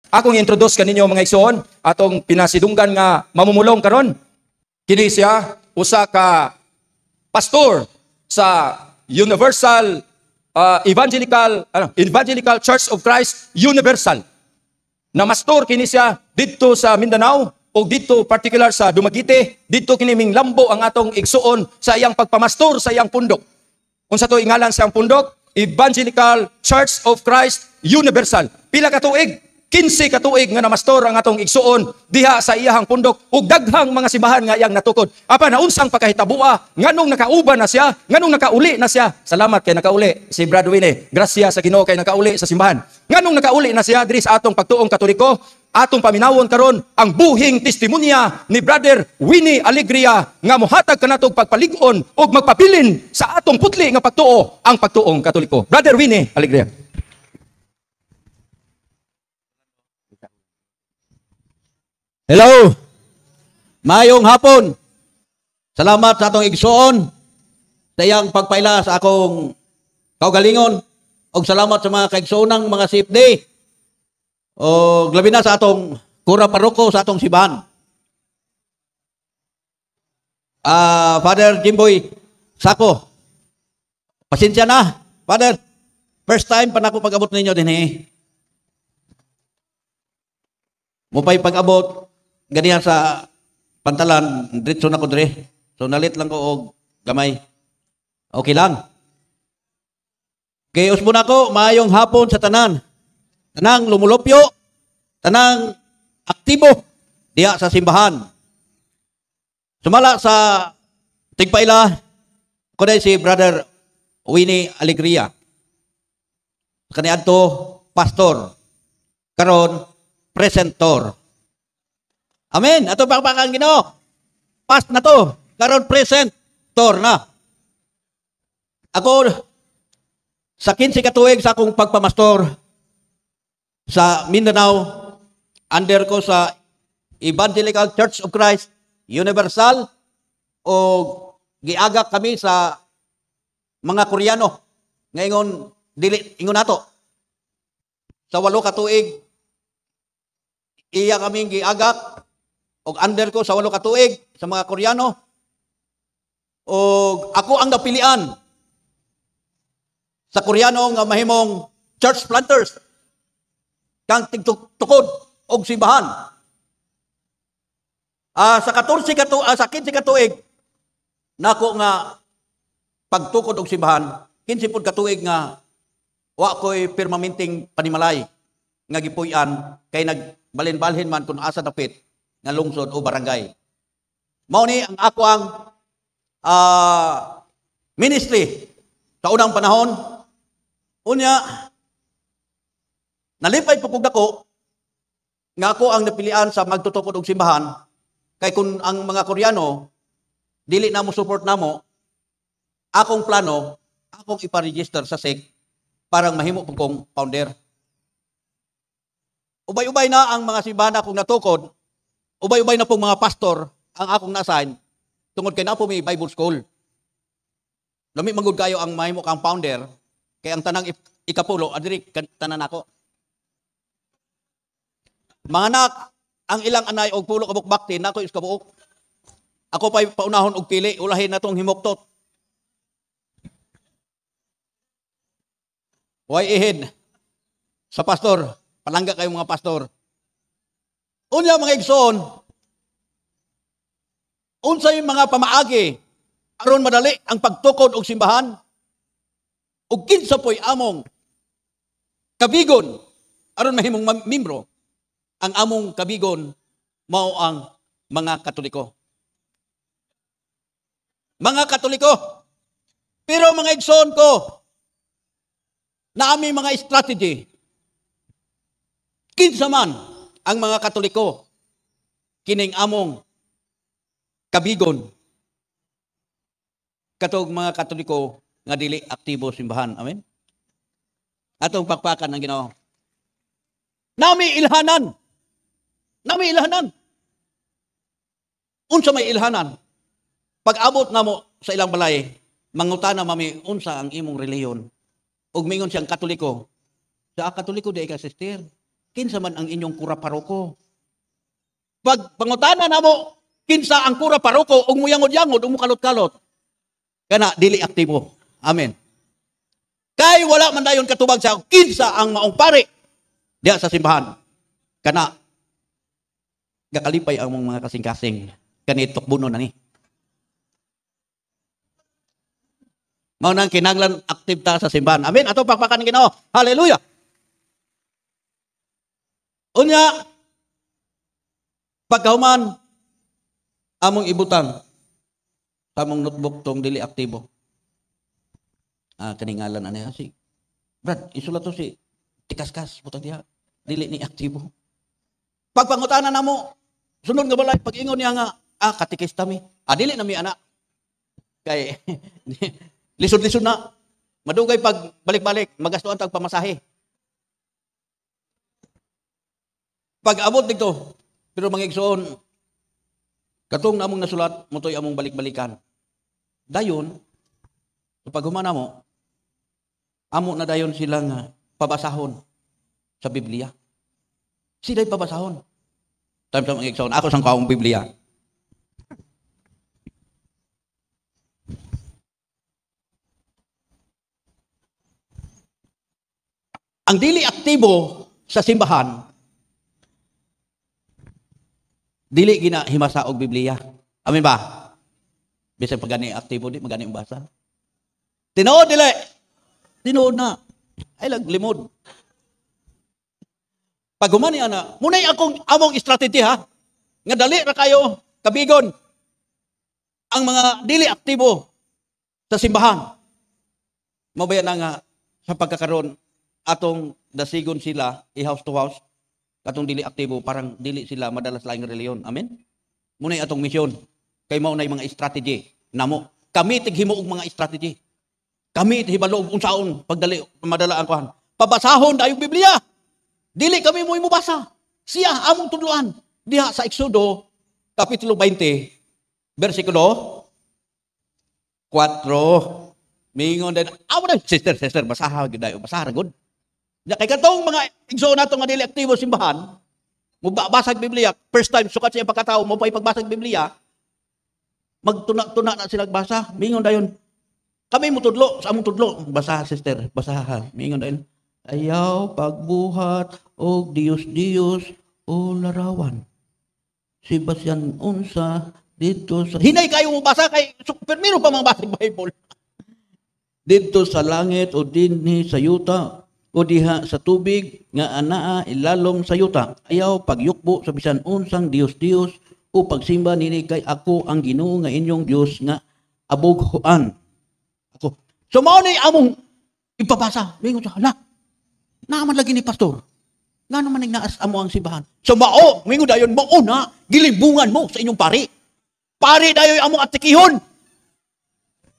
Akong introduce kaninyo mga igsoon atong pinasidunggan nga mamumulong karon. Kini siya usa ka pastor sa Universal Evangelical Church of Christ Universal. Na mastor kini siya didto sa Mindanao o dito particular sa Dumaguete. Dito kini minglambo ang atong igsuon sa iyang pagpamastor sa iyang pundok. Unsa to ingalan sa iyang pundok? Evangelical Church of Christ Universal. Pila ka tuig? 15 ka tuig nga namastor ang atong igsuon diha sa iyahang pundok ug daghang mga simbahan nga iyang natukod. Apa na unsang pagkahitabua nganong nakauban na siya, nganong nakauli na siya. Salamat kay nakauli si Brad Winnie. Grasya sa Ginoo kay nakauli sa simbahan. Nganong nakauli na siya diri sa atong pagtuong Katoliko, atong paminawon karon ang buhing testimonya ni Brother Winnie Alegria nga mohatag kanatog pagpalig-on ug magpabilin sa atong putli nga pagtuo ang pagtuong Katoliko. Brother Winnie Alegria. Hello! Mayong hapon! Salamat sa atong igsuon sa iyang pagpaila sa akong kaugalingon o salamat sa mga kaigsuonang mga CFD o labi na sa atong kura paroko sa atong simbahan. Father Jimboy Sako, pasensya na, Father. First time pa na ako pag-abot ninyo din Mupay pag-abot ganihan sa pantalan, diretso na ko dire. So nalit lang ko og gamay. Okay lang. Kay usbon ako, maayong hapon sa tanan. Tanang lumulupyo, tanang aktibo diha sa simbahan. Sumala sa tigpaila, ko dahil si Brother Winnie Alegria. Kaniadto, pastor. Karon, presentor. Amen. Ato pakpakan Ginoo. Past na to. Karon presentor na. Ako sa 15 ka tuig sa akong pagpamastor sa Mindanao, under ko sa Evangelical Church of Christ Universal o giagak kami sa mga Koreano. Ngayon dili ingon nato. Sa 8 ka tuig iya kaming giagak og under ko sa 8 ka tuig sa mga Koreano. Og ako ang napilian sa Koreano nga mahimong church planters kang tigtukod og simbahan. Sa 15 ka tuig nako nga pagtukod og simbahan, 15 pud ka tuig nga wa ko'y permanenteng panimalay nga gipuy-an kay nagbalhin-balhin man kung asa dapit nga lungsod o barangay. Mao ni ang ako ang ministry sa unang panahon. Unya nalipay pugod ako nga ako ang napilian sa magtutukod og simbahan kay kung ang mga Koreano dili na mo support namo, akong plano akong ipa-register sa SEC parang mahimo po kong founder. Ubay-ubay na ang mga simbahan akong natukod, ubay-ubay na pong mga pastor ang akong na-assign tungod kay na po may Bible School. Lami manggod kayo ang mahimo kang founder kay ang tanang ikapulo adiri tanan ako. Mga anak, ang ilang anay og pulo ka bukbaktin nako is kabuok. Ako pa'y paunahon og pili, ulahin na tong himoktot. Way ihid sa pastor. Palangga kayo mga pastor. Unya mga igsoon, unsay mga pamaagi aron madali ang pagtukod og simbahan ug kinsa po'y among kabigon aron mahimong membro. Ang among kabigon mao ang mga Katoliko. Mga Katoliko. Pero mga igsoon ko, na aming mga strategy. Kinsa man ang mga Katoliko kining among kabigon katong mga Katoliko nga dili aktibo simbahan. Amen. Atong pakpakan ng Ginoo. Nami ilhanan. Unsa may ilhanan? Pag-abot namo sa ilang balay, mangutana mami unsa ang imong reliyon. Ug mingon siyang Katoliko. Sa Katoliko di ka sister. kinsa man ang inyong kura paroko. Pag pangutana na mo, kinsa ang kura paroko, ug mo yangod-yangod, ug mo kalot-kalot, kana dili aktibo. Amen. Kay wala man dayon katubag sa kinsa ang maong pari diha sa simbahan. Kana gakalipay ang mga kasing-kasing kani tukbuno na ni. Mao nang kinahanglan aktive ta sa simbahan. Amen. Ato pakpakan Ginoo. Hallelujah. Unya pagkahuman among ibutang tamong notebook tong dili aktibo. Kaningalan ana si Brad, isulat to si Tikaskas putang diha. Dili ni aktibo. Pagpangutana namo, sunod nga balay pag-ingon niya nga, katikista mi. Dili na mi ana. Kay lisod-lisod na. Madugay pag balik-balik, magastuan tag pamasahe. Pag abot dito, pero mga igsoon, katong namong nasulat, mutoy among balik-balikan. Dayon, pag humana mo, amo na dayon silang pabasahon sa Biblia. Sila'y pabasahon. Time sa mga igsoon, ako sang kaong Biblia. Ang dili aktibo sa simbahan, dili gina himasa og Biblia. Amen ba? Bisan pag gani aktibo di magani basa. Tinuod dili. Tinuod na. Ay limod. Pag humani ana, munay akong among strategy ha. Nga dali ra kayo kabigon ang mga dili aktibo sa simbahan. Mabayan na nga sa pagkakaroon atong dasigon sila i-house to house, katong dili aktibo, parang dili sila madalas laing reliyon. Amen? Muna'y atong misyon. Kay mao nay mga strategy. Namo, kami tighimo og mga strategy. Kami hibalo og unsaon pagdali madala ang kuhan. Pabasahon dayong Biblia. Dili kami mo basa. Siya among tudloan diha sa Exodo kapitulo 20 bersikulo 4. Mingon din, amo na sister basaha gid dayo, basaha ra gud. Kay katong mga igsoon nato nga dili aktibo simbahan, mo basag Biblia, first time sukat siya pagkatao mo pay pagbasag Biblia, magtuna-tuna na sila basa, mingon dayon. Kami mo tudlo, sa among tudlo, basa sister, basaha. Mingon dayon. Ayaw pagbuhat og Dios o larawan. Si Basyan unsa dito sa hinay kayo mo basa kay permiro pa mga basag Bible. Dito sa langit o dinhi sa yuta o diha sa tubig nga anaa ilalom sa yuta. Ayaw pagyukbo sa bisan unsang Dios o pagsimba nini kay ako ang Ginoo nga inyong Dios nga abughuan. Ako. So mao ni among ipabasa. Mingon sa hala. Naaman lagi ni pastor. Nga naman nagnaas amo ang simbahan. So mao, mingon dayon mao na gilimbungan mo sa inyong pari. Pari dayon among atikihon.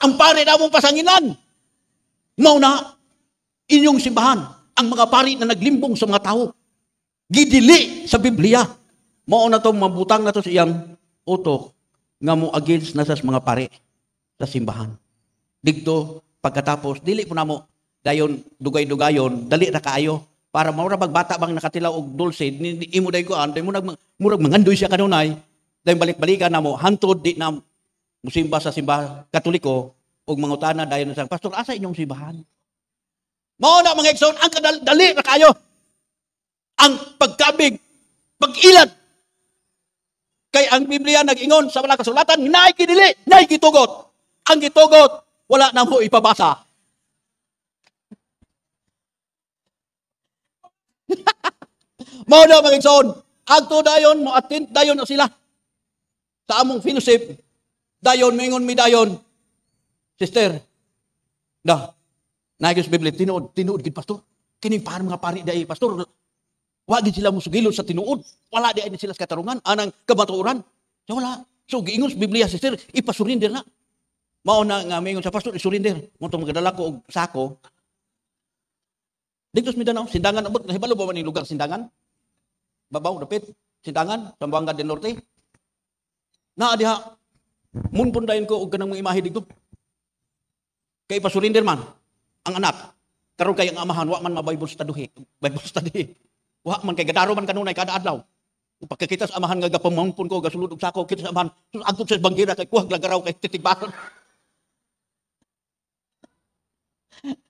Ang pari na among pasanginan. Mao na inyong simbahan, ang mga pari na naglimbong sa mga tao, gidili sa Biblia. Mao na to, mabutang na to sa iyang utok, nga mo against na sa mga pari sa simbahan. Dito, pagkatapos, dili po na mo, dayon, dugay-dugayon, dali na kaayo, para maura magbata bang nakatilaw og dulce, imo day ko, day mo murag mangandoy siya kanunay, dayon balik-balikan na mo, hantod di na musimba sa simbahan Katoliko, og mangutana dayon sa pastor, asa inyong simbahan? Mao na mga igsoon, ang kadali na kayo. Ang pagkabig, pag-ilad. Kay ang Biblia nag-ingon sa mga kasulatan, naikidili, naikitugot. Ang gitugot, wala na mo ipabasa. Mao na mga igsoon, agto dayon, mo attend dayon na sila. Sa among fellowship, dayon, mingon mi dayon, sister, Nagis Biblia, tinuod gid pastor. Kining par mga pari dai pastor. Wa gid sila musugilod sa tinuod. Wala di sila sa katarungan, anang kabatuoran. So wala. So giingon sa Biblia sister, ipasurinder na. Mao na nga mingon sa pastor, isurinder. Mo to magadala ko og sako. Dito sa Mindanao, Sindangan abot, nahibalo ba man lugar Sindangan? Babaw dapit, Sindangan, Zamboanga del Norte. Naa diha. Munpon dayon ko og kanang mga imahe dito. Kay pasurinder man ang anak, karon kay ang amahan wa man ma-Bible study. Wa man kay gadaro man kanunay kada adlaw. Pagkakita sa amahan nga gapamampun ko, gasulod og sako, kita sa amahan, agtod sa bangira kay kuwag lagaraw kay titigbasan.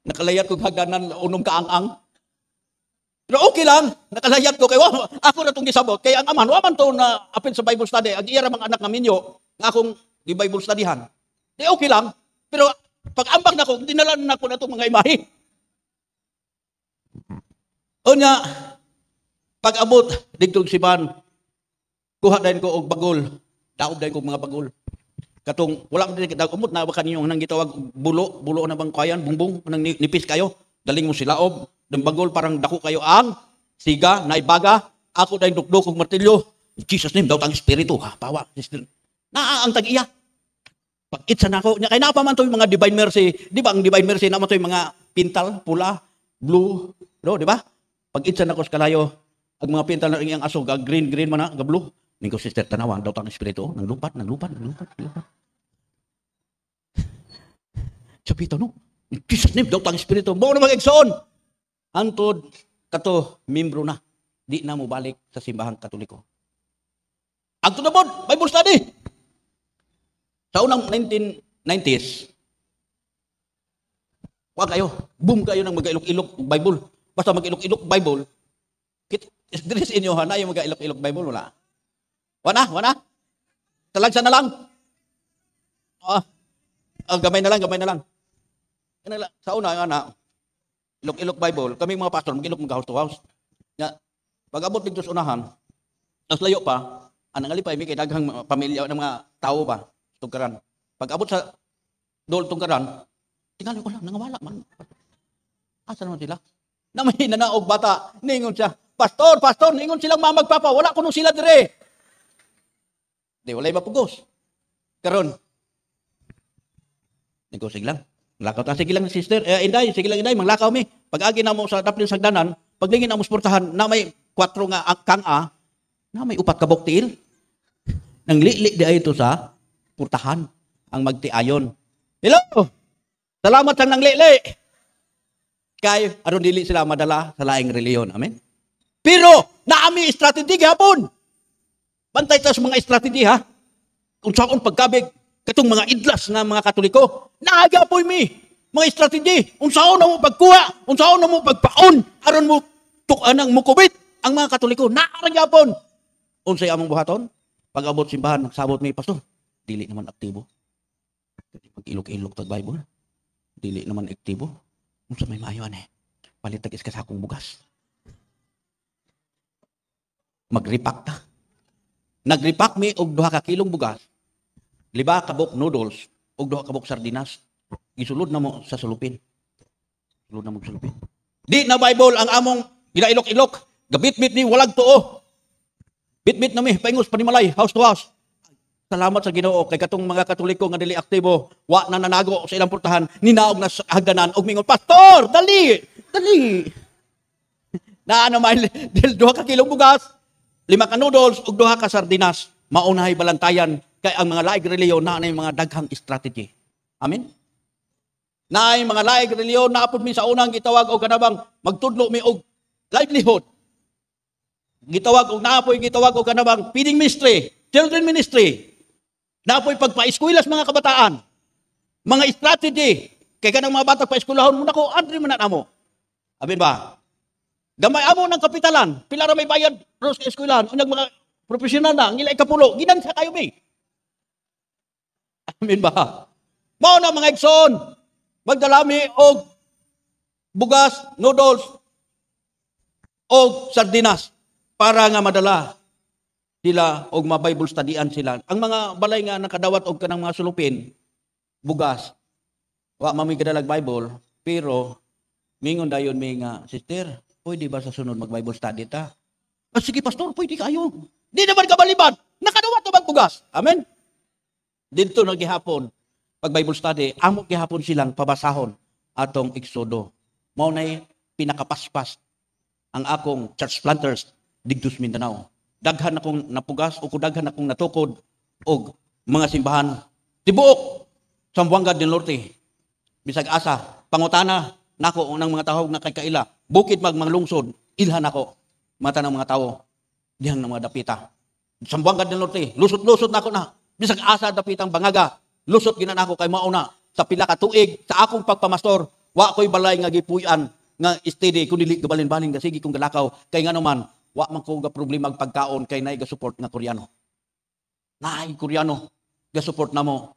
Nakalayat ko hagdanan unom kaang-ang. Pero okay lang, nakalayat ko kay ako na itong gisabot. Kaya ang amahan, waman to na apil sa Bible study, ang iya mga anak namin yo, nga akong di Bible studyhan. Di okay lang, pero pag ambag na ko, dinalan na ko na itong mga imahe. O nga, pag abot, digtog siban, kuha din ko og bagol, daob din ko mga bagol. Katong, wala ko din, umot na ba kanyo nang gitawag bulo na bang kayan, bungbong, nang nipis kayo, daling mo silaob, ng bagol parang dako kayo ang siga, naibaga, ako dahil dukduk og martilyo, Jesus name, daw tang espiritu, ha, pawa, ang tag-iya. Pag-itsa na ako, kaya napaman to yung mga divine mercy, di ba ang divine mercy naman to yung mga pintal, pula, blue, di ba? Pag-itsa na ko sa kalayo, ang mga pintal na iyang aso, green man na, blue, ning ko sister tanawan, daw tang espiritu, nang lupat. Sapito, no? Jesus name, daw tang espiritu, mo na mag-igsoon. Antod, kato, membro na, di na mo balik sa simbahang Katoliko. Ang tunabod, Bible study. Sa unang 1990s, wag kayo, boom kayo ng mag-ilok-ilok Bible. Basta mag-ilok-ilok Bible, diri sa inyo, na yung mag-ilok-ilok Bible, wala. Wana? Talagsa na lang. Gamay na lang. Sa una, ilok-ilok Bible, kami mga pastor, mag-ilok mga house to house. Pag abot dito sa unahan, tapos layo pa, anang alipay, may daghang pamilya ng mga tao pa, tungkaran. Pag abot sa tungkaran, tingali ko lang, nangawala man. Asa naman sila? Na may nanaog bata, ningon siya, Pastor, ningon silang mamagpapa, wala ko nung sila dire. Di, walay mapugos. Karon, nagkusig lang. Lakaw ta, sige lang sister, Inday, sige lang Inday, manglakaw mi. Pag-agi na mo sa daplin sagdanan, paglingin na mo sportahan, na may 4 nga kang-a, na may 4 ka buktil. Nang li-li di ay ito sa purtahan, ang magtiayon. Hello! Salamat sa nang li-li. Kay, aron dili sila madala sa laing reliyon. Amen? Pero, naami strategy gapon. Bantay ta sa mga strategy ha. Kung saan pagkabig, katong mga idlas nga mga Katoliko, naagapoy mi, mga strategy, unsaon na mo pagkuha, unsaon na mo pagpaon, aron mo tukanang mukubit, ang mga Katoliko, naaragapon. Unsay among buhaton? Pag abot simbahan, nagsabot mi, Pastor, dili naman aktibo. Pag-ilok-ilok tag Bible, dili naman aktibo. Unsa may maayon palitag is kasakong bugas. Magripak ta. Nagripak mi og 2 ka kilong bugas, 5 kabok noodles, og 2 kabok sardinas. Gisulod na mo sa sulupin. Di na Bible ang among ginailok-ilok. Gabit-bit ni walag tuo. Bit-bit na mi, paingos panimalay, house to house. Salamat sa Ginoo kay katong mga Katoliko nga dili aktibo, wa na nanago sa ilang purtahan, ninaog na sa hagdanan og mingon, Pastor, dali. Na ano may 2 ka kilong bugas, 5 ka noodles ug 2 ka sardinas. Maunahay balantayan kay ang mga laig reliyon na ay mga daghang strategy. Amen. Na ay mga laig reliyon na apod mi sa unang gitawag og kanabang magtudlo mi og livelihood. Gitawag og kanabang feeding ministry, children ministry. Napoy pagpa-eskwela sa mga kabataan. Mga strategy. Kaya kanang mga bata pa-eskwelahon mo na ko, andri man na mo. Amin ba? Gamay amo ng kapitalan. Pila ra may bayad sa eskwelahan. Unyag mga profesional na, ngilay kapulo. Ginan sa kayo may. Amin ba? Mao na mga igsoon. Magdalami og bugas, noodles, og sardinas. Para nga madala sila og ma-Bible studyan sila. Ang mga balay nga nakadawat og kanang mga sulupin, bugas, wa mamigadalag Bible, pero mingon dayon mi nga, sister, pwede ba sa sunod mag-Bible study ta? Sige pastor, pwede kayo. Di naman kabaliban, nakadawat na bugas. Amen? Dito na gihapon, pag Bible study, amo gihapon silang pabasahon atong Exodo. Mao nay pinakapaspas ang akong church planters digtus Mindanao. Daghan akong napugas o daghan akong natukod og mga simbahan tibuok sa Zamboanga del Norte. Bisag asa, pangutana nako ng mga tawag na kay kaila, bukid magmanglungsod, ilhan ako. mata ng mga tao, dihang ng mga dapita. Sambuanga del Norte, lusot-lusot na ako na. Bisag asa dapitang bangaga, lusot ginan ako kay mauna sa pila ka tuig sa akong pagpamastor, wa ko'y balay nga gipuy-an nga steady kun dili gabalin-balin nga sige kong galakaw kay ngano man wa man ko ga problema ag pagkaon kay naay ga support nga Koreano. Naay Koreano ga support namo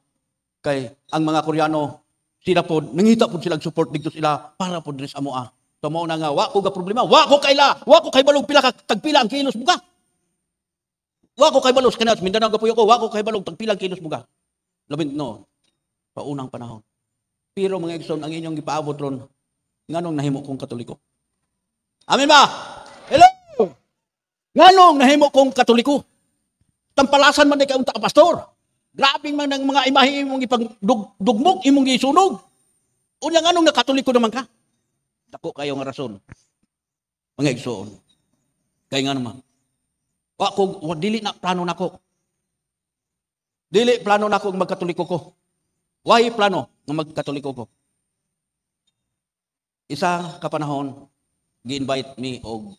kay ang mga Koreano sila pod nangita pod sila support dito sila para pod dres amo ah. So mao na nga wa ko ga problema, wa ko kay balog pila ka tagpila ang kilos buka. Wa ko kay balos kanat Mindanao gapuyo ko, wa ko kay balog tagpila ang kilos buka. Labing no. Paunang panahon. Pero mga igsoon ang inyong gipaabot ron nganong nahimo kong Katoliko. Amen ba? Hello. Nganong nahimo kong Katoliko? Tampalasan man kay unta ka pastor. Grabing man ng mga imahe imong ipagdugmok imong gisunog. Unya nganong nakatoliko naman ka? Dako kayo nga rason. Mga igsoon. Kay nga naman. Wa dili na plano nako. Dili plano nako magkatoliko ko. Why plano nga magkatoliko ko? Isa ka panahon gi-invite me og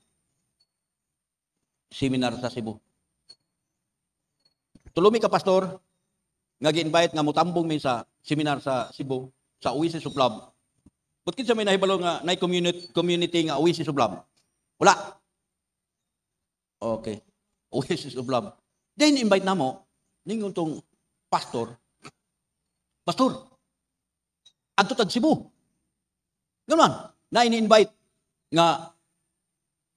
seminar sa Cebu. Tulumi ka pastor nga gi-invite nga motambong mi sa seminar sa Cebu sa Oasis of Love. But kinsa may nahibalo nga nay community nga Oasis of Love? Wala. Okay. Oasis of Love. Then invite namo ningon tong pastor. Pastor. Adto tag Cebu. Ganon. Na ini-invite nga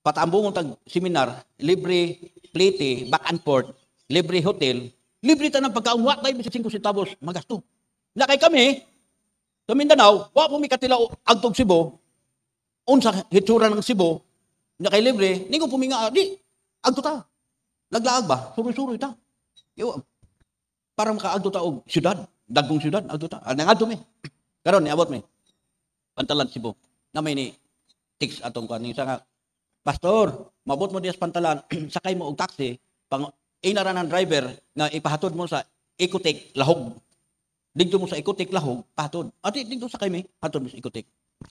patambungon tag seminar, libre plate, back and forth, libre hotel, libre tanang pagkaon wa tay bisag 5 centavos magasto. Na kay kami sa Mindanao, wa po mi katila agtog Cebu. Unsa hitsura ng Cebu na kay libre, ningo po mi nga di agto ta. Naglaag ba? Suroy-suroy ta. Yo, para makaagto ta og syudad, dagkong syudad agto ta. Nangadto mi. Karon niabot mi. Pantalan Cebu. Na may ni text atong kaning sa nga pastor, mabot mo dias pantalan, sakay mo og taxi, pang inaran ng driver nga ipahatod mo sa Ecotec Lahog. Dito mo sa Ecotec Lahog, pahatod. Ati dito sakay mi, hatod mo sa Ecotec.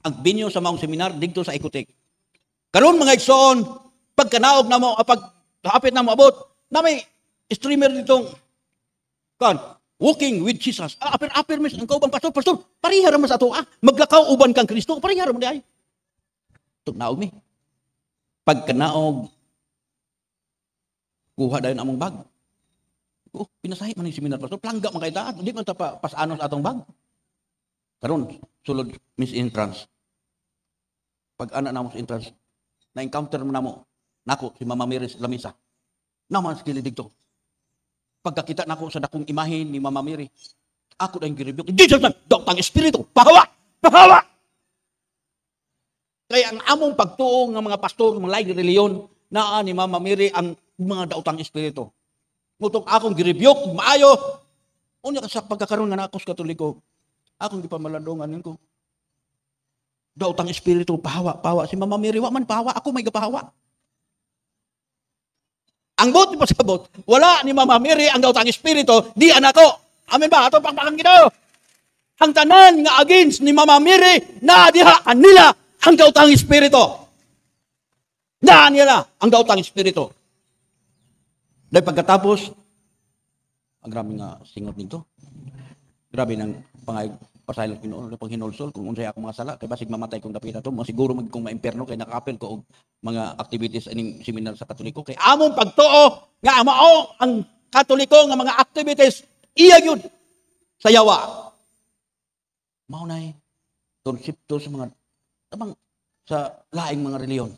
Ang binyo sa maong seminar dito sa Ecotec. Karon mga igsoon, pagkanaog na mo, pag hapit na mo abot, na may streamer ditong walking with Jesus. Apir mis ang kaubang pastor, parihara mo sa ato maglakaw uban kang Kristo, parihara mo di ay. Tugnaog mi. Pagkanaog, kuha dayon among bag. Pinasahi man yung seminar pastor, plangga man kay daat, di man ta pasanos atong bag. Karon sulod Miss Entrance. Pag ana namo sa entrance, na-encounter mo namo nako si Mama Mary sa lamisa. Naman sa kilid dito. Pagkakita nako sa dakong imahe ni Mama Mary, ako na yung giribiyok. Jesus na, daktang espiritu, pahawa! Pahawa! Kaya ang among pagtuong ng mga pastor, mga laing reliyon, naa ni Mama Mary ang mga dautang espiritu. Mutong akong giribiyok, maayo. Unya ka sa pagkakaroon nga na ako sa Katoliko, akong di pa malandongan ko. Dautang espiritu, pahawa. Si Mama Mary, wa man pahawa, ako may gapahawa. Ang buti pa sa bot, wala ni Mama Mary ang dautang espiritu, di anak ko. Amen ba? Ato pakpakang Ginoo. Ang tanan nga against ni Mama Mary, na diha kanila ang dautang espiritu. Na nila ang dautang espiritu. Dahil pagkatapos, ang grabe nga singot nito. Grabe ng pangayag pasaylo Ginoo pag hinulsol kung unsay ako mga sala kay basig mamatay kung dapita to siguro magkong maimperno kay nakapel ko og mga activities ining seminar sa Katoliko kay among pagtuo nga mao ang Katoliko nga mga activities iya gyud sa yawa mao nay konsepto sa mga tabang sa laing mga reliyon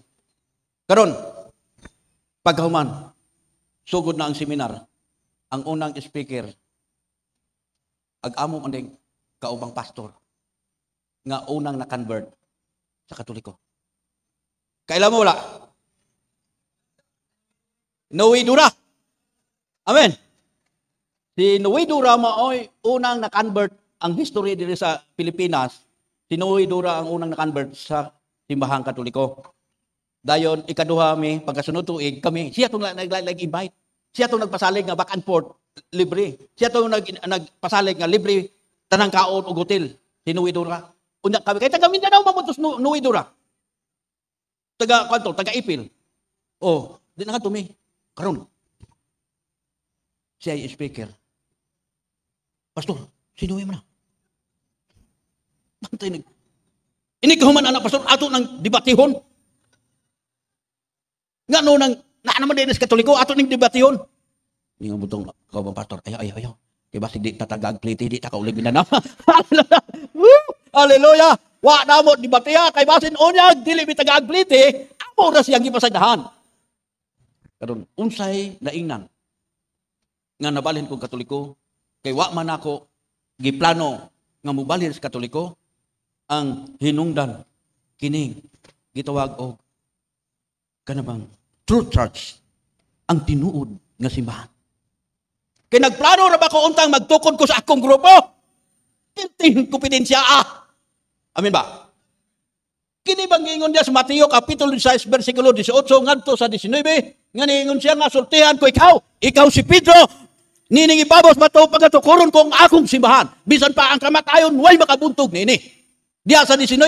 karon paghuman sugod na ang seminar ang unang speaker ag-amo andeng kaubang pastor nga unang na-convert sa Katoliko. Kailan mo wala? Noe Dura. Amen. Si Noe Dura maoy unang na-convert ang history diri sa Pilipinas. Si Noe Dura ang unang na-convert sa simbahang Katoliko. Dayon ikaduha mi pagkasunod tuig kami siya tong nag-invite. Siya tong nagpasalig nga back and forth libre. Siya tong nagpasalig nga libre tanang kaon og hotel si Noe Dura. Unya kami kay taga Mindanao mamutos Noe Dura. Taga Ipil. Oh, di na nga tumi. Karon. Siya ay speaker. Pastor, sinuwi mo na. Bantay nag. Ini kahuman anak pastor ato nang debatihon. Nga no nang na naman din sa Katoliko ato ning debatihon. Ni nga butong ka ba pastor? Ayaw. Kay basig di tatagag plate di ta kaulig na. Hallelujah. Wa na mo debatiha kay basin unyag dili mi tagag plate, amo ra siyang gipasagdahan. Karon unsay laingnan nga nabalhin kong Katoliko kay wa man ako giplano nga mobalhin sa Katoliko ang hinungdan kining gitawag og kanabang true church ang tinuod nga simbahan. Kay nagplano ra ba ko untang magtukod ko sa akong grupo? Tintin kompetensya Amen ba? Kini bang ingon dia sa Mateo kapitulo 16 bersikulo 18 ngadto sa 19 nga niingon siya nga sultihan ko ikaw si Pedro nining ibabos bato pagatukuron kong akong simbahan bisan pa ang kamatayon way makabuntog nini. Diya sa 19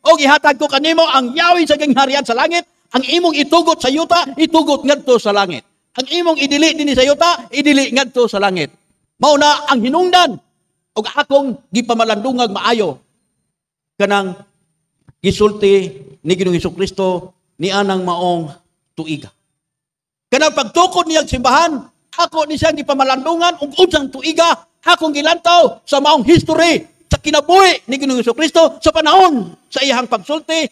og ihatag ko kanimo ang yawi sa gingharian sa langit, ang imong itugot sa yuta itugot ngadto sa langit. Ang imong idili dinhi sa yuta idili ngadto sa langit. Mao na ang hinungdan og akong gipamalandungag maayo kanang gisulti ni Ginoong Hesukristo ni anang maong tuiga. Kanang pagtukod niyang simbahan, ako ni siyang gipamalandungan ug unsang tuiga akong gilantaw sa maong history sa kinabuhi ni Ginoong Hesukristo sa panahon sa iyang pagsulti,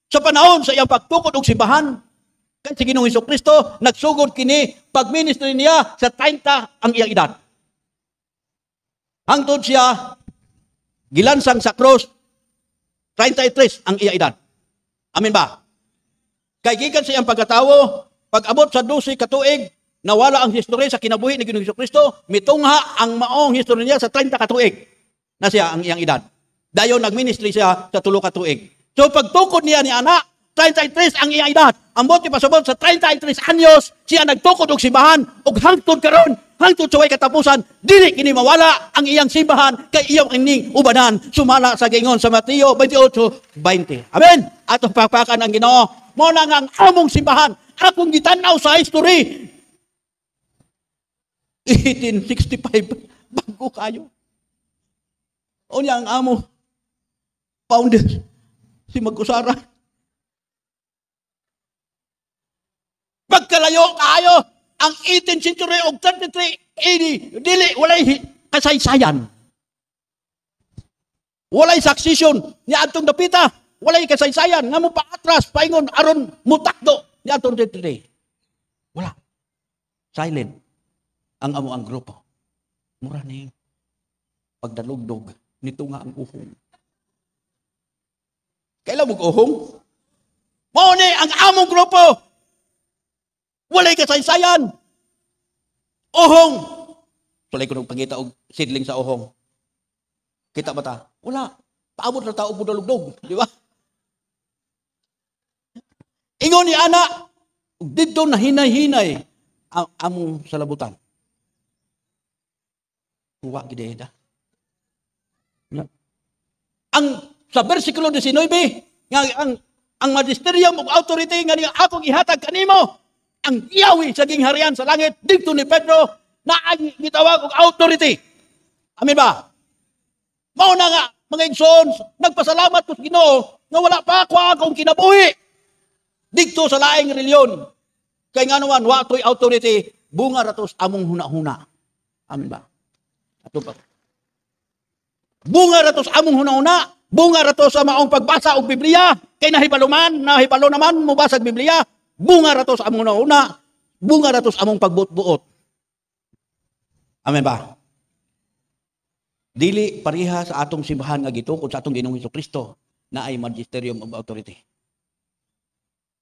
sa panahon sa iyang pagtukod og simbahan. Kay si Ginoong Hesukristo nagsugod kini pagministry niya sa 30 ang iyang edad. Hangtod siya gilansang sa cross 33 ang iya edad. Amen ba? Kay gikan sa iyang pagkatawo, pag-abot sa 12 ka tuig, nawala ang history sa kinabuhi ni Ginoong Hesukristo, mitungha ang maong history niya sa 30 ka tuig na siya ang iyang edad. Dayon nagministry siya sa 3 ka tuig. So pagtukod niya ni anak, 33 ang iyang edad. Ambot ni pasabot sa 33 anyos, siya nagtukod og simbahan ug hangtod karon, hangtod sa way katapusan, dili kini mawala ang iyang simbahan kay iyang ining ubanan sumala sa gingon sa Mateo 28:20. Amen. Atong pakpakan ang Ginoo. Mo na nga ang among simbahan, akong gitanaw sa history. 1865 bago kayo. Unya ang amo founder si Mag-Usara. Pagkalayo kayo ang 18th century og 33 AD, dili walay kasaysayan. Walay succession ni atong dapita, walay kasaysayan nga mo paatras paingon aron mutakdo ni atong today. Wala. Silent ang amo ang grupo. Mura ni pagdalugdog nito nga ang uhong. Kailan mo uhong? Mao ni ang among grupo. Walay kasaysayan. Ohong. Tulay ko nung pangita og sidling sa ohong. Kita ba ta? Wala. Paabot na tao po dalugdog. Di ba? Ingon ni ana, dito na hinay-hinay ang among salabutan. Huwag gideda. Ang sa bersikulo 19, nga ang magisterium ug authority nga akong ihatag kanimo, ang yawi sa gingharian sa langit dito ni Pedro na ang gitawag og authority. Amen ba? Mao na nga mga igsoon, nagpasalamat ko sa Ginoo nga wala pa ako akong kinabuhi dito sa laing reliyon. Kay nga naman wa toy authority bunga ratos among huna-huna. Amen ba? Ato pa. Bunga ratos among huna-huna, bunga ratos sa maong pagbasa og Biblia, kay nahibalo naman mo basag Biblia. Bunga ratos among una, bunga ratos among pagbuot-buot. Amen ba? Dili pareha sa atong simbahan nga gitukod sa atong Ginoong Hesukristo na ay magisterium of authority.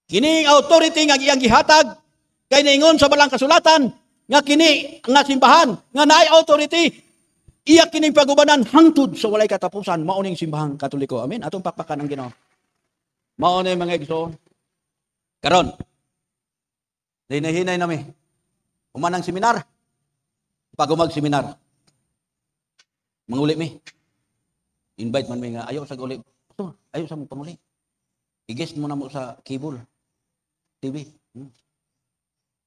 Kini authority nga iyang gihatag kay naingon sa balang kasulatan nga kini nga simbahan nga naay authority iya kining pagubanan hangtod sa walay katapusan mao ning simbahang Katoliko. Amen. Atong pakpakan ang Ginoo. Mao ni mga igsoon. Karon, hinay-hinay nami. Umanang seminar. Pag seminar. Manguli mi. Invite man mi nga, ayaw sa uli. Ayaw sa mong panguli. I-guest mo na mo sa cable. TV.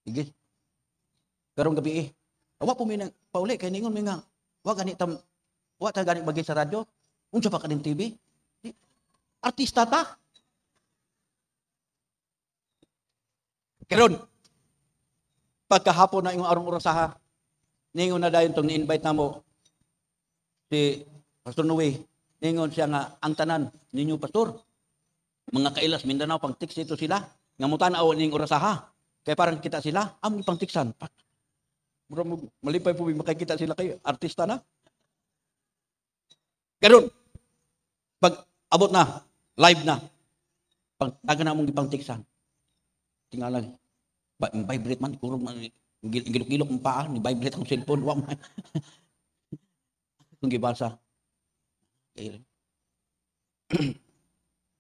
Sige. Karong gabi awa po mi nang pauli kay ningon mi nga wa ta gani bagi sa radyo. Unsa pa kaning TV? Artista ta. Karon pagkahapon na imong arong orasaha, ningon na dayon tong ni-invite namo si Pastor Noe. Ningon siya nga ang tanan ninyo pastor, mga kailas Mindanao pang tiks ito sila nga mutanaw ning orasaha. Kaya parang kita sila, among ipangtiksan. Murag malipay po makikita sila kay artista na. Karon pag abot na, live na, pag taga na mong ipangtiksan, tingala, vibrate man, kurog man, gilok-gilok ang paa, ni vibrate ang cellphone, wak man. Kung gibasa.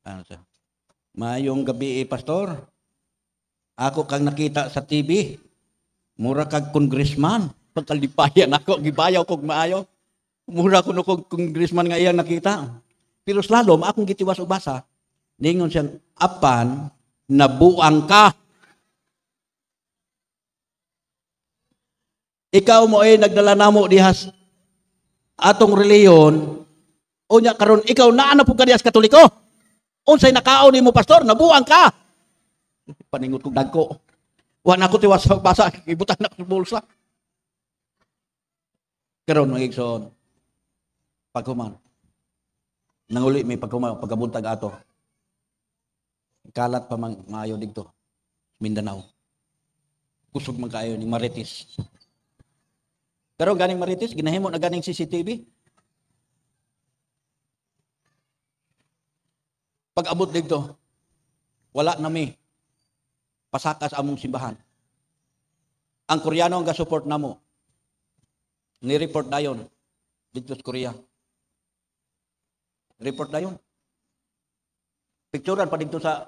Ano siya? Mayong gabi pastor, ako kang nakita sa TV, mura kag congressman, pagkalipayan ako, gibayaw kog maayo, mura ko kog congressman nga iyang nakita. Pero slalom, akong gitiwas o basa, ningon siyang, apan, nabuang ka. Ikaw mo ay nagdala namo dihas atong reliyon, o nya karon ikaw naa po ka dihas Katoliko. Unsay nakaon nimo pastor, nabuang ka. Paningot kong dagko. Wa na ko tiwas sa basa, ibutan na ko sa bulsa. Karon mga igsoon, paghuman, nanguli may pagkabuntag ato. Kalat pa maayo dito, Mindanao. Kusog man kaayo ni Marites. Pero ganing Marites, ginahimo na ganing CCTV. Pag abot dito, wala na mi pasakas among simbahan. Ang Koreano ang ga-support namo. Ni-report dayon dito sa Korea. Report dayon. Picturean pa dito sa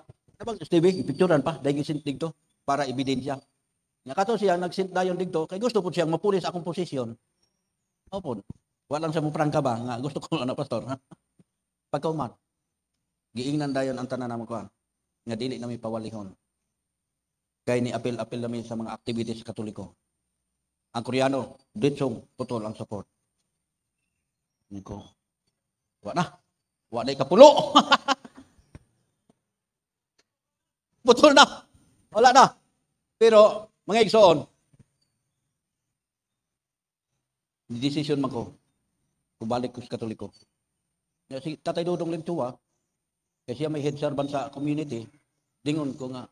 TV, picturean pa dahil isint dito para ebidensya. Nakato siya nagsint dayon dito kay gusto po siyang mapulis akong posisyon. Opo. Wala lang sa mo prangka ba nga gusto ko na pastor. Pagkauman. Giingnan dayon ang tanan namo ko nga dili na mi pawalihon. Kay ni apil-apil namin sa mga activities Katoliko. Ang Koreano, ditsong putol ang support. Niko. Wa na ikapulo. Putol na. Wala na. Pero mga igsoon, decision man ko. Kubalik ko sa Katoliko. Si Tatay Dudong Lintua, kasi siya may head servant sa community, dingon ko nga,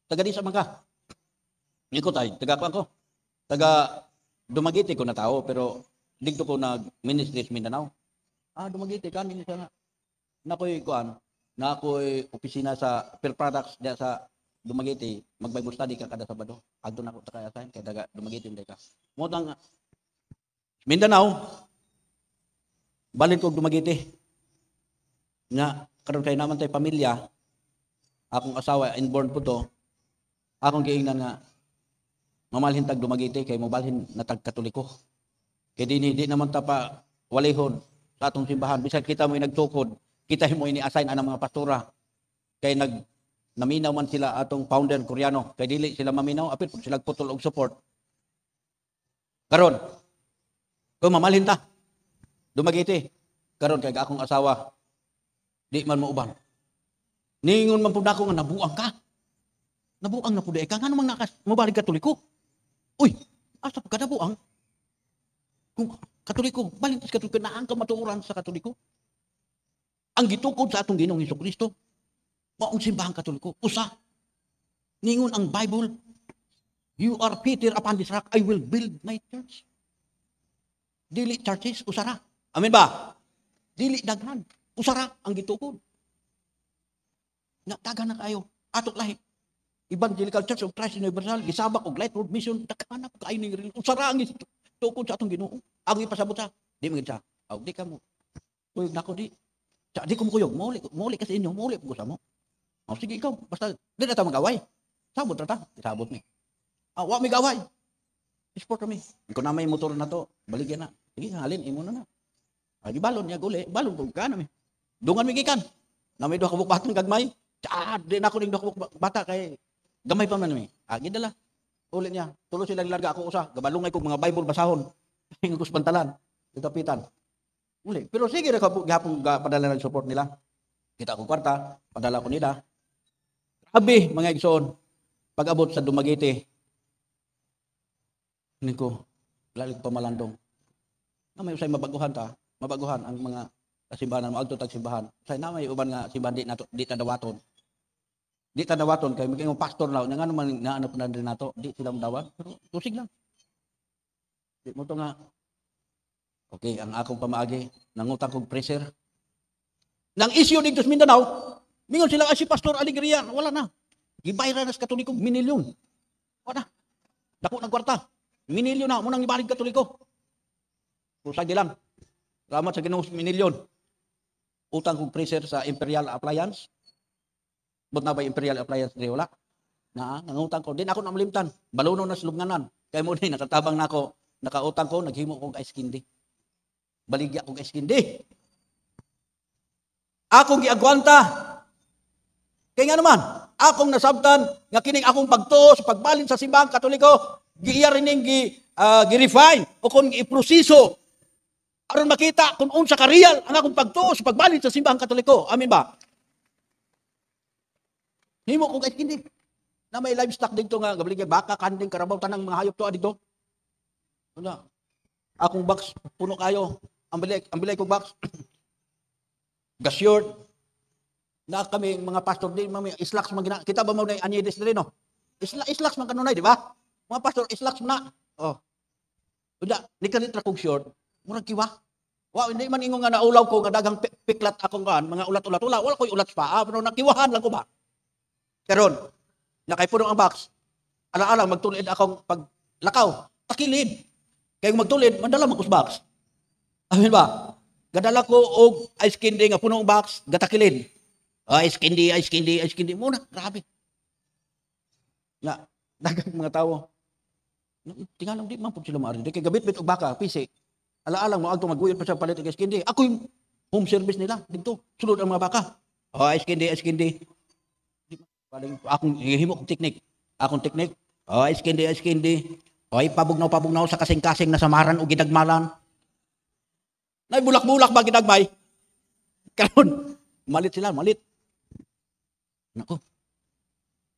taga di sa mga. Hindi ko tayo, taga ko. Taga Dumaguete ko na tao, pero dito ko na ministries Mindanao. Dumaguete, kanin siya nga. Na ako'y opisina sa Pearl Products diya sa Dumaguete, mag-Bible study ka kada Sabado. Adto na ko kaya sa kay taga Dumaguete hindi ka. Mo tang Mindanao, balin ko Dumaguete. Nga, karon kay naman tay pamilya, akong asawa, inborn po to, akong giingnan nga, mamalhin tag Dumaguete, kay mabalhin na tag Katoliko. Kay di naman tapa walihon sa atong simbahan. Bisan kita mo nagtukod, kita mo ini-assign anang mga pastora. Kay naminaw man sila atong founder Koreano, kay dili sila maminaw, apil po sila putol og support. Karon, kung mamalhin ta, Dumaguete, karon kay akong asawa, di man mo uban. Ningon man pud ako nga nabuang ka. Nabuang na pud ka nga namang mabalik Katoliko. Uy, asa pa ka nabuang? Kung Katoliko, balik sa Katoliko na ang kamatuoran sa Katoliko. Ang gitukod sa atong Ginoong Hesukristo, maong simbahang Katoliko, usa. Ningon ang Bible, you are Peter upon this rock, I will build my church. Dili churches, usara. Amen ba? Dili daghan. Usara ang gitukod. Nagtaga na kayo. Atok lahi. Evangelical Church of Christ Universal, gisabak og Lightwood Mission, takana ko kayo ning usara ang gitukod sa atong Ginoo. Ang ipasabot sa, di mo gid sa. Di ka mo. Kuyog nako di. Di ko mo kuyog. Muli kasi inyo, muli ko sa mo. Sige ikaw, basta di na ta magaway. Sabot ra ta, sabot ni. Wa mi gaway. Sport kami. Kung na may motor na to, baligyan na. Sige, halin imo na. Di balon niya guli, balon ko ka na mi. Dungan mi gikan. Na may duha ka bukbatan kagmay. Di na ako ning duha ka bata kay gamay pa man mi. Gidala. Ulit niya. Tulo sila nilarga ako usa. Gabalungay ko mga Bible basahon. Hingo ko sa pantalan. Kapitan. Uli. Pero sige na gapong padala ng support nila. Kita ko kwarta, padala ko nila. Grabe, mga igsoon. Pag-abot sa Dumaguete, hindi ko, lalig pamalandong. May usay mabaguhan ang mga simbahan, maagto tag simbahan. Usay na may uban nga simbahan di tadawaton. Di tadawaton kay maging pastor na nga naman naano pa na rin nato, di sila madawan. Pero tusig lang. Di mo to nga. Okay, ang akong pamaagi, nangutang kong pressure. Nang issue dito sa Mindanao, mingon sila si Pastor Alegria, wala na. Gibayra na sa Katoliko, minilyon. Wala. Dako ng kwarta. Minilyon na, munang ibalig Katoliko. Kusag di lang. Salamat sa Ginoong minilyon. Utang kong pressure sa Imperial Appliance. But na ba Imperial Appliance? Di wala. Nangutang ko. Din ako namalimtan. Baluno na silunganan. Kaya mo din, nakatabang na ako. Nakautang ko, naghimo kong ice candy. Baligya kong ice candy. Akong giagwanta. Kaya nga naman, akong nasabtan, nga kining akong pagtuo sa pagbalin sa simbahang Katoliko, giiyarin gi-refine o kung i-proseso aron makita kung unsa ka real ang akong pagtuo sa pagbalin sa simbahang Katoliko. Amin ba? Himo kung kahit hindi na may livestock dito nga gabaligya baka kanding karabaw tanang mga hayop to dito. Wala. Akong box puno kayo. Ang bilay kong box. Gasyort. Na kami mga pastor din, mga islaks magina. Kita ba mo na anyedes na rin, no? Islaks man kanunay, di ba? Mga pastor, islaks na. Oh. Uda, ni kanitra kong short. Murag kiwa. Wow, hindi man ingon nga naulaw ko nga dagang piklat akong kan, mga ulat-ulat. Wala ko'y ulat pa. Pero nakiwahan lang ko ba? Karon, nakay puno ang box. Ala-ala, magtulid akong paglakaw. Takilid. Kaya magtulid, mandala mo ko sa box. Amin ba? Gadala ko og ice candy nga punong box, gatakilid. Ice candy muna, grabe. Nga, dagang mga tao. Tingalang di man po sila maaari. Kaya gabit-bit og baka, pisi. Ala-alang mo agto maguyod pa sa palit og ice candy. Ako yung home service nila dito. Sulod ang mga baka. Ice candy. Akong himo kong teknik. Akong teknik. Ice candy. Pabugnaw sa kasing-kasing na samaran o gidagmalan. Nay bulak-bulak ba gidagmay? Karon, malit sila. Nako.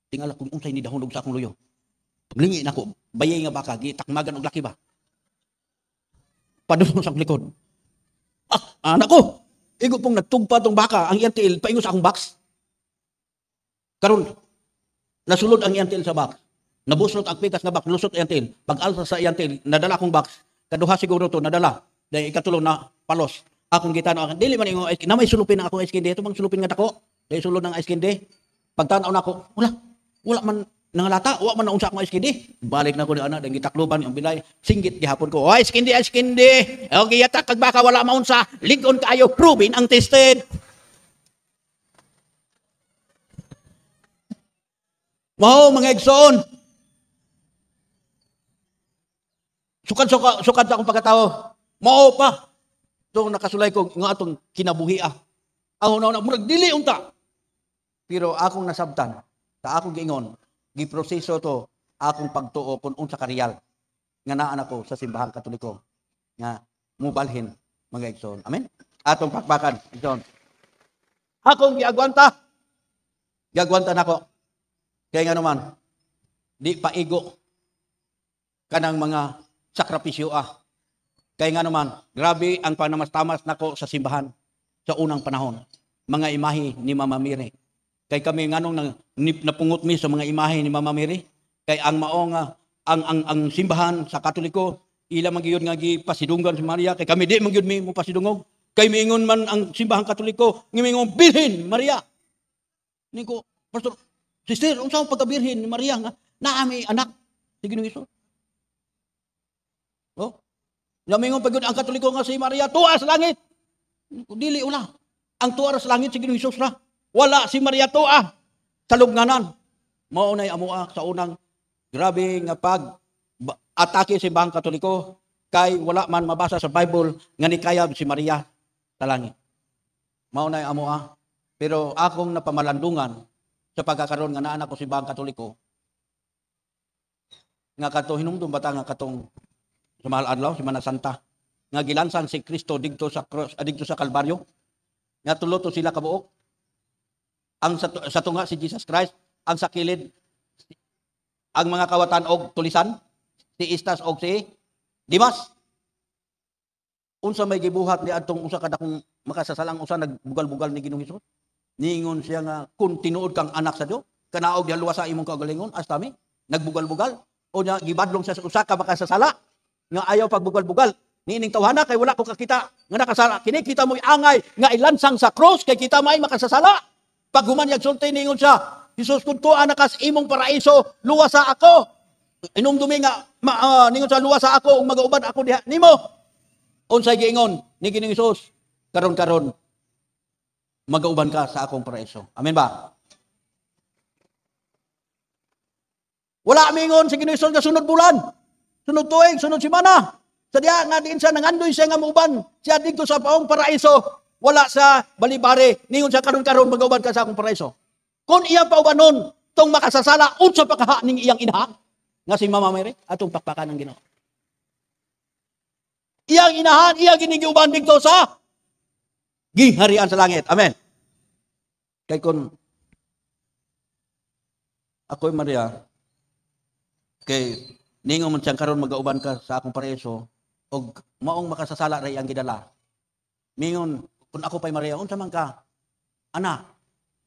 Tingala kung unsay ni dahon og sa akong luyo. Paglingi nako, bayay nga baka gitakmagan og laki ba. Padulong sa likod. Anak ko, igo pong nagtugpa tong baka, ang iyang tiil, paingo sa akong box. Karon, nasulod ang iyang tiil sa box. Nabuslot ang pitas nga box, lusot ang iyang tiil. Pag-alsa sa iyang tiil, nadala akong box. Kaduha siguro to, nadala. Dahil ikatulong na palos. Akong gitano, dili man yung ice candy. Na may sulupin na akong ice candy. Ito bang sulupin nga tako? Dahil sulod ng ice candy. Pagtanaw na ako, wala man nangalata, wala man naunsa akong ice candy. Balik na ko ni anak, dahil gitakluban yung bilay. Singgit gihapon ko, ice candy. Okay, yatak, kag baka wala maunsa. Ligon kayo, proven ang tested. Wow, mga igsoon. Sukat sa akong pagkatao. Mao pa. So nakasulay ko nga atong kinabuhi. Ako na murag dili unta. Pero akong nasabtan, sa akong giingon, giproseso to akong pagtuo kung unsa ka real nga naa ko sa simbahang Katoliko nga mubalhin mga igsoon. Amen. Atong pakpakan, igsoon. Akong giagwanta nako. Kaya nga naman, di paigo kanang mga sakripisyo. Kaya nga naman, grabe ang panamastamas nako sa simbahan sa unang panahon. Mga imahe ni Mama Mary. Kay kami nganong napungot mi sa mga imahe ni Mama Mary. Kay ang mao nga ang simbahan sa Katoliko ila man gyud nga gipasidunggan si Maria. Kay kami di man gyud mi mo pasidungog. Kay miingon man ang simbahan Katoliko ngimingon Birhen Maria. Niko, Pastor, sister, unsa ang pagkabirhen ni Maria nga naami anak si Ginoong Hesus? Oh. Namingon pagod ang Katoliko nga si Maria tuwa sa langit. Dili ula. Ang tuwa sa langit si Ginoong Hesus ra. Wala si Maria tuwa sa lubnganan. Mao nay amua sa unang grabe nga atake sa ibang Katoliko kay wala man mabasa sa Bible nga nikayab si Maria sa langit. Mao nay amua. Pero akong napamalandungan sa pagkakaroon nga naa ko si ibang Katoliko. nga kato hinumdum bata nga katong sa mahal adlaw Semana Santa nga gilansan si Kristo didto sa cross, didto sa Kalbaryo. Nga tulo to sila kabuok. Ang sa tunga si Jesus Christ, ang sa kilid ang mga kawatan og tulisan, si Istas og si Dimas. Unsa may gibuhat ni adtong usa ka dakong makasasalang usa nagbugal-bugal ni Ginoong Hesus. Niingon siya nga kun tinuod kang anak sa Dios, kanaog diha luwasa imong kaugalingon astami nagbugal-bugal o nya gibadlong sa usa ka makasasala nga ayaw pagbugal-bugal. Niining tawhana kay wala ko kakita nga nakasala. Kini kita mo'y angay nga ilansang sa cross kay kita may makasasala. Pag human sulti ningon siya, Jesus kun tuwa nakas imong paraiso, luwasa ako. Inumdumi nga ningon sa luwasa ako ug magauban ako diha nimo. Unsay giingon ni Ginoong Hesus, karon magauban ka sa akong paraiso. Amen ba? Wala mingon si Ginoong Hesus nga sunod bulan, sunod tuig, sunod semana. Sa diha nga diin siya nangandoy siya nga mauban, siya dito sa paong paraiso. Wala sa balibare, ningon siya karon magauban ka sa akong paraiso. Kung iya paubanon, tong makasasala, unsa pa kaha ning iyang inaha, nga si Mama Mary, atong pakpakan ng Ginoo. Iyang inahan, iyang ginigiuban dito sa giharian sa langit. Amen. Kay kun ako'y Maria, kay ningon man siyang karon magauban ka sa akong paraiso, og maong makasasala ray ang gidala. Mingon, kung ako pa'y Maria, unsa man ka? Ana,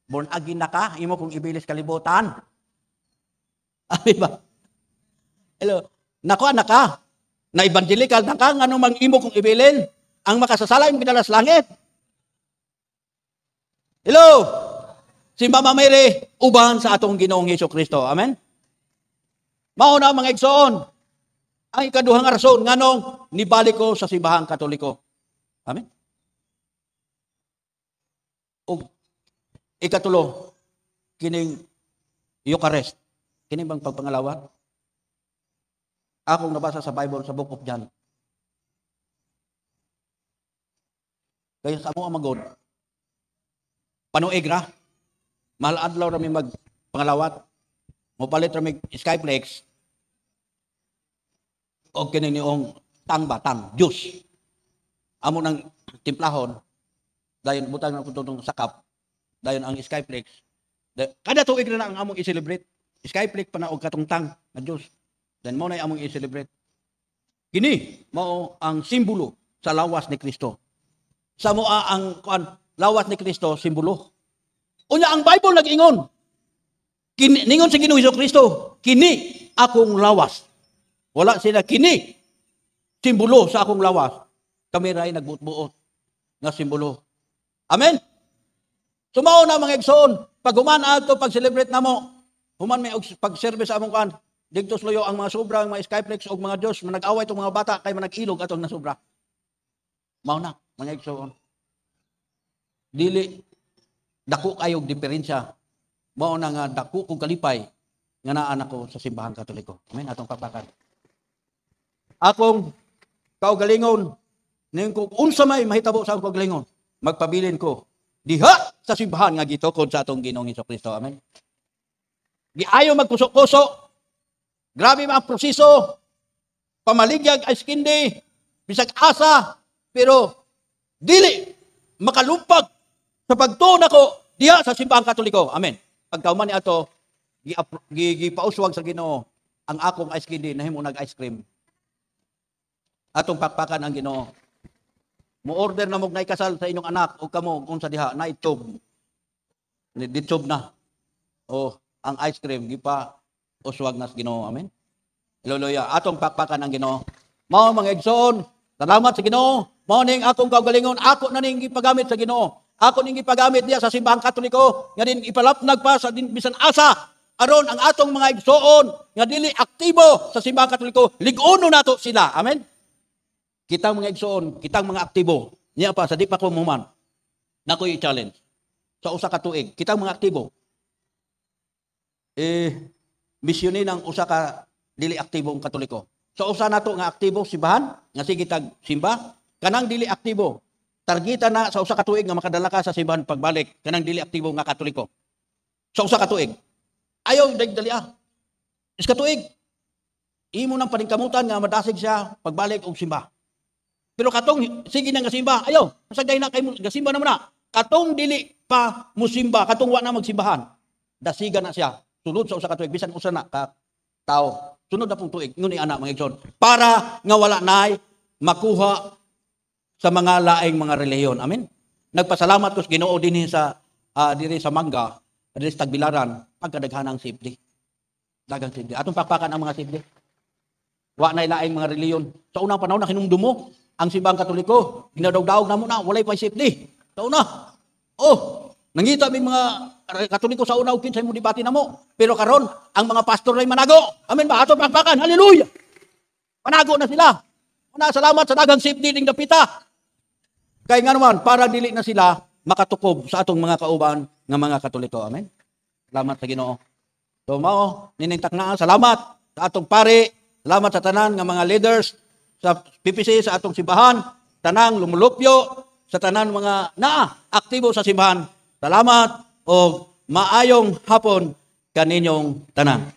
born again na ka, imo kung ibilis kalibutan. Abi ba? Hello, nako anak ka. Na evangelical na ka, ngano mang imo kung ibilin, ang makasasala imong gidala sa langit. Hello, si Mama Mary, uban sa atong Ginoong Hesukristo. Amen? Mao na mga igsoon, ang ikaduhang rason, nganong nibalik ko sa simbahang Katoliko. Amen? O ikatulo, kining Eucharist. Kining bang pagpangalawa? Akong nabasa sa Bible sa Book of John. Kaya sa mo amagod, panuig ra, mahal adlaw rami magpangalawat, mopalit rami Skyplex, o kining niong tang, Diyos. Amo ng timplahon, dayon butang na kututong sakap, dayon ang Skyplex. Kada tuig na ang among i-celebrate. Skyplex pa na og katungtang na Diyos. Dan mo na among i-celebrate. Kini mao ang simbolo sa lawas ni Kristo. Sa moa ang lawas ni Kristo simbolo. Unya ang Bible nag-ingon. Ningon sa Ginoong Hesukristo, kini akong lawas. Wala sila kini simbolo sa akong lawas. Kami ray nagbuot-buot nga simbolo. Amen. Sumao na mga igsoon, pag human ato pag-celebrate namo, human may pag-service among kan, dito sloyo ang mga sobra, ang mga Skyplex o mga Diyos, manag-away itong mga bata, kay manag-ilog atong nasobra. Mao na, mga igsoon. Dili, dako kayong diferensya. Mao na nga, dako kong kalipay, nga naan ako sa simbahan Katoliko. Amen, atong papakan. Akong kaugalingon, ngayon ko, unsa may mahitabo sa akong kaugalingon, magpabilin ko, diha sa simbahan nga gitukod sa atong Ginoong Hesukristo. Amen. Giayo magkusok-kusok, grabe mga proseso, pamaligyag ay skindi, bisag asa, pero dili makalumpag sa pagtuon ako diha sa simbahan Katoliko. Amen. Pagkauman ni ato, gipauswag sa Ginoo ang akong ice candy na himo nag-ice cream. Atong pakpakan ang Ginoo. Mo-order na mong naikasal sa inyong anak o kamo kung sa diha, na itob. Ditob na. O ang ice cream, gipa uswag na sa Ginoo. Amen. Hallelujah. Atong pakpakan ang Ginoo. Mao mga igsoon, salamat sa Ginoo. Mao ning akong kaugalingon, ako na ning gipagamit sa Ginoo. Ako ning gipagamit diya sa simbahan Katoliko, nga din ipalapnag pa sa din bisan asa. Aron ang atong mga igsoon nga dili aktibo sa simbahan Katoliko, lig-uno nato sila. Amen. Kitang mga igsoon, kitang mga aktibo, niya pa sa di pa ko muman. Nako i-challenge. Sa usa ka tuig, kitang mga aktibo. Misyonin ang usa ka dili aktibong Katoliko. So usa nato nga aktibo simbahan, nga sige tag simba, kanang dili aktibo. Targeta na sa usa ka tuig nga makadala ka sa simbahan pagbalik, kanang dili aktibo nga Katoliko. Sa usa ka tuig. Ayaw dagdali Is ka tuig. imo nang paningkamutan nga madasig siya pagbalik og simba. Pero katong sige na nga simba, ayaw, masagday na kay gasimba na mo na. Katong dili pa musimba, katong wa na magsimbahan, dasiga na siya. Sulod sa usa ka tuig, bisan usa na ka tao. Sunod na pong tuig, ngunit anak mga igsoon. Para nga wala nay makuha sa mga laing mga reliyon. Amen. Nagpasalamat ko sa Ginoo dinhi sa diri sa Mangga, diri sa Tagbilaran, pagkadaghanang safety. Dagang safety. Atong pakpakan ang mga safety. Wa nay laing mga reliyon. Sa unang panahon na kinumdumo ang simbang Katoliko, ginadaog-daog na mo na, walay pa safety. Sa una. Nangita may mga Katoliko sa una, sa mo debate na mo. Pero karon ang mga pastor ay manago. Amen ba? Ato pakpakan. Hallelujah. Manago na sila. Una, salamat sa dagang safety ding dapita. Kaya nga naman, para dili na sila makatukob sa atong mga kauban nga mga Katoliko. Amen. Salamat sa Ginoo. So mao, niningtak na, salamat sa atong pare, salamat sa tanan nga mga leaders sa PPC, sa atong simbahan, tanang lumulupyo, sa tanan mga aktibo sa simbahan. Salamat o maayong hapon kaninyong tanan.